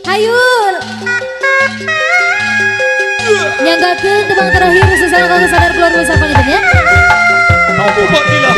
Hayul. Nyanggakeun tebang terakhir sesama kau sadar keluar besar pangitannya. Kamu batilah.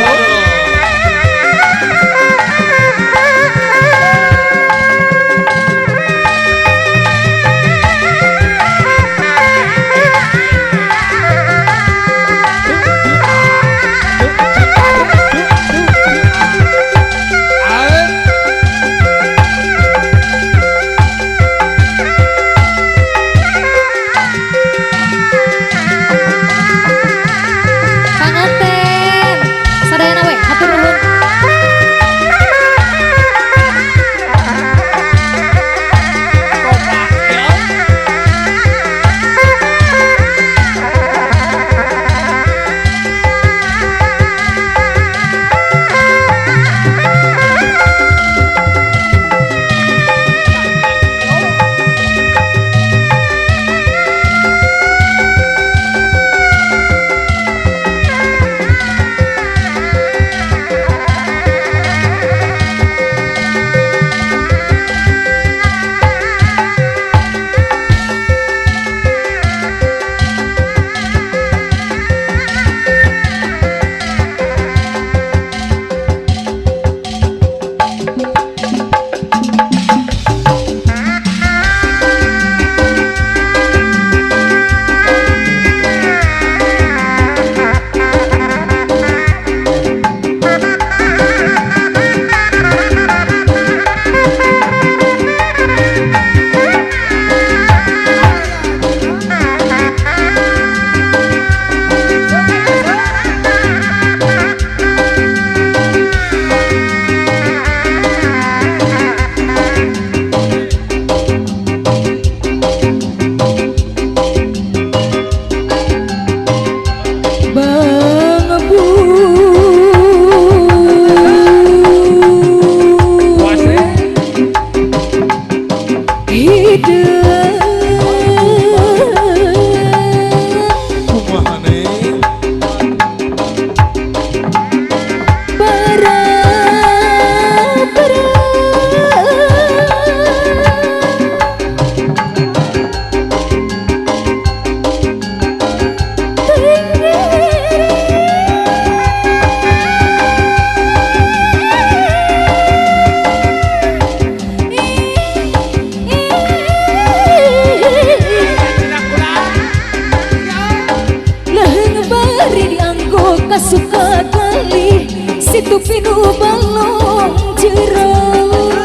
Suka kali situ pinu balong jeruk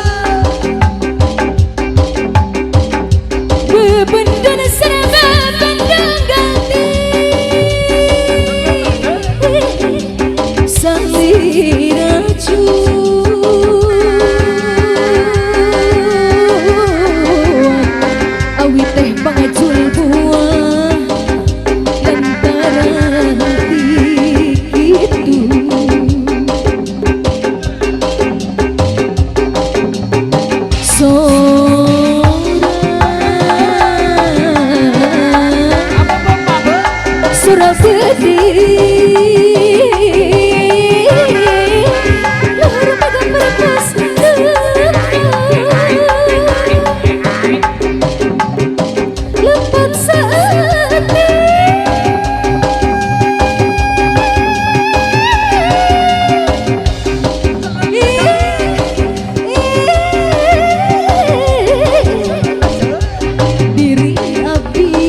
bebendan serba bandang ganti saliracu awi teh pangajul buah lantaran surah sedih luar bagan berpas lepat sedih diri abdi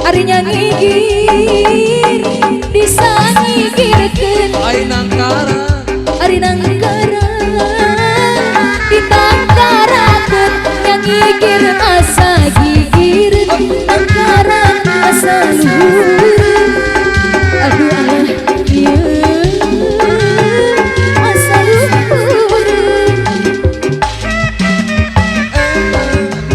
Ari nyangigir bisa ngigirkeun Ai nangkara Ari nangkara ditangkarakeun nyangigir asa gigir nangkara asa luhur aduh Allah ieu asa luhur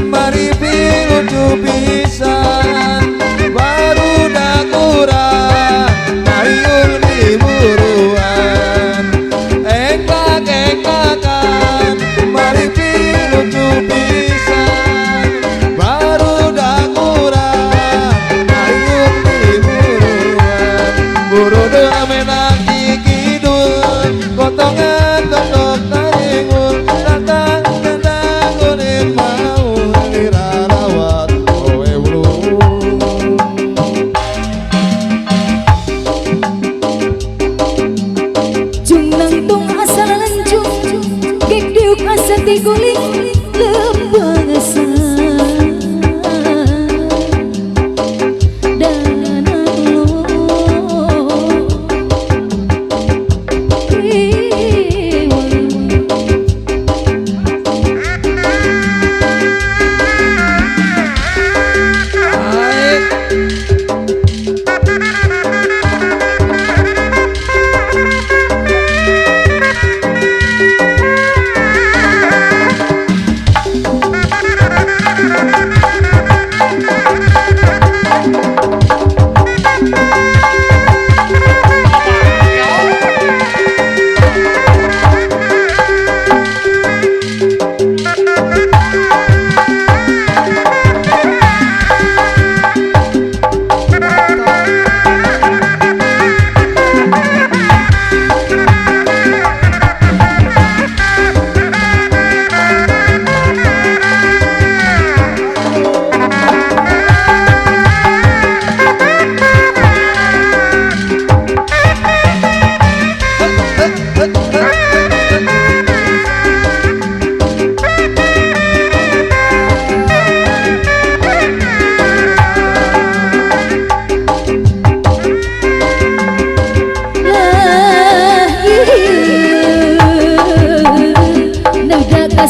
Mari pinuju pisan baru dakurang mayul di buruan engkak-engkakan mari pinuju pisan baru dakurang mayul di buruan buru doa menang kidul kotongan tondok taringul datang kuning mau irarawat kowe ulu Jung nangtung asa lancung gek diuk asa tiguling lembang asa danalo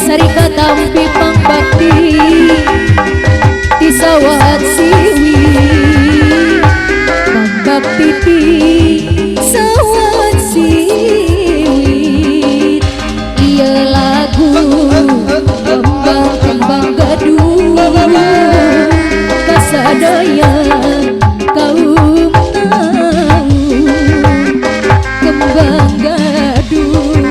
Sarika tampi pangbakti di sawat siwi pangbakti di sawat siwi iya lagu kembang gaduh kasadaya kaum tahu kembang gaduh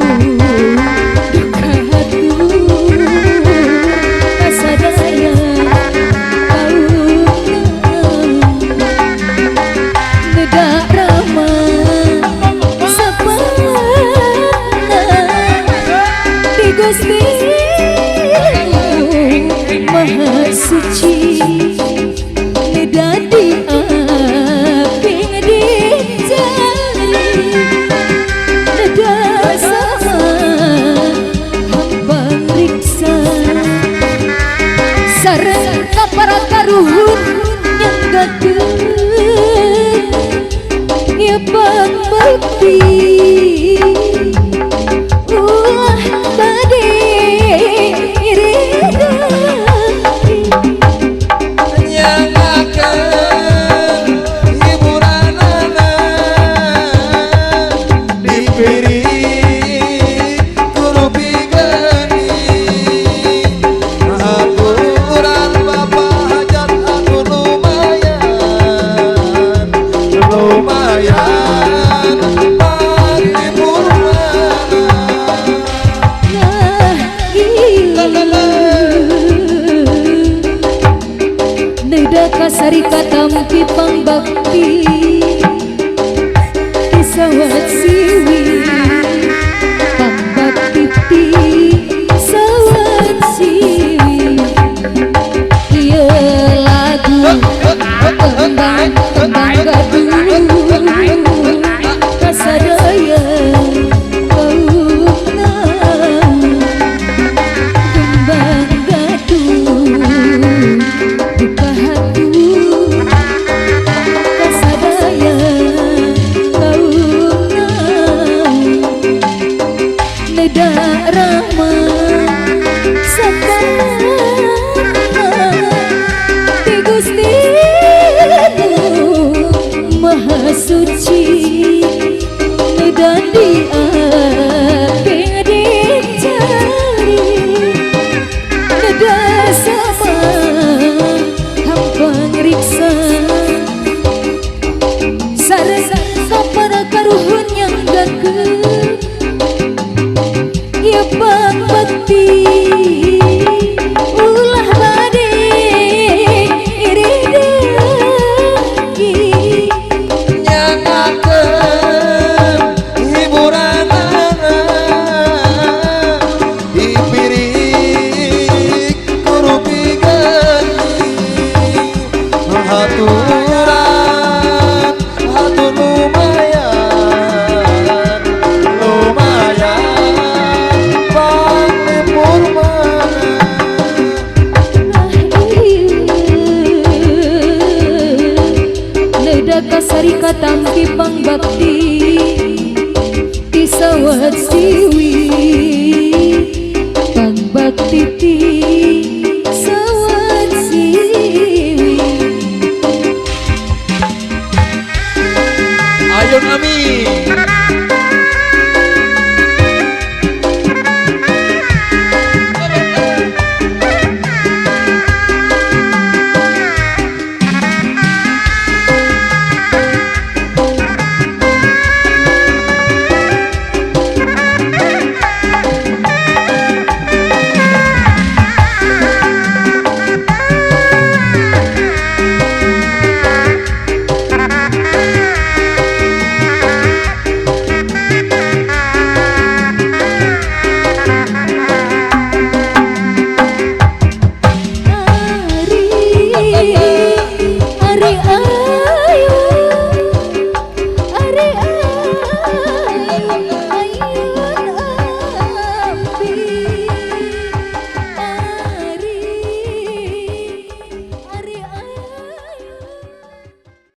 Maha suci nedadi api ngedicari neda sama hamba riksa sareng kapara karuhun yang gaduh ya bakti tadi yang akan hiburan anak diberi kurupi geni aturan bapak hajat aku lumayan pati purwana neda kasarika tampi pangbakti di sawat siwi pangbakti di sawat siwi iya lagu kembang gaduh kasadaya kaum tahu kembang gaduh buka hati kasari katampi pangbakti ti sawat siwi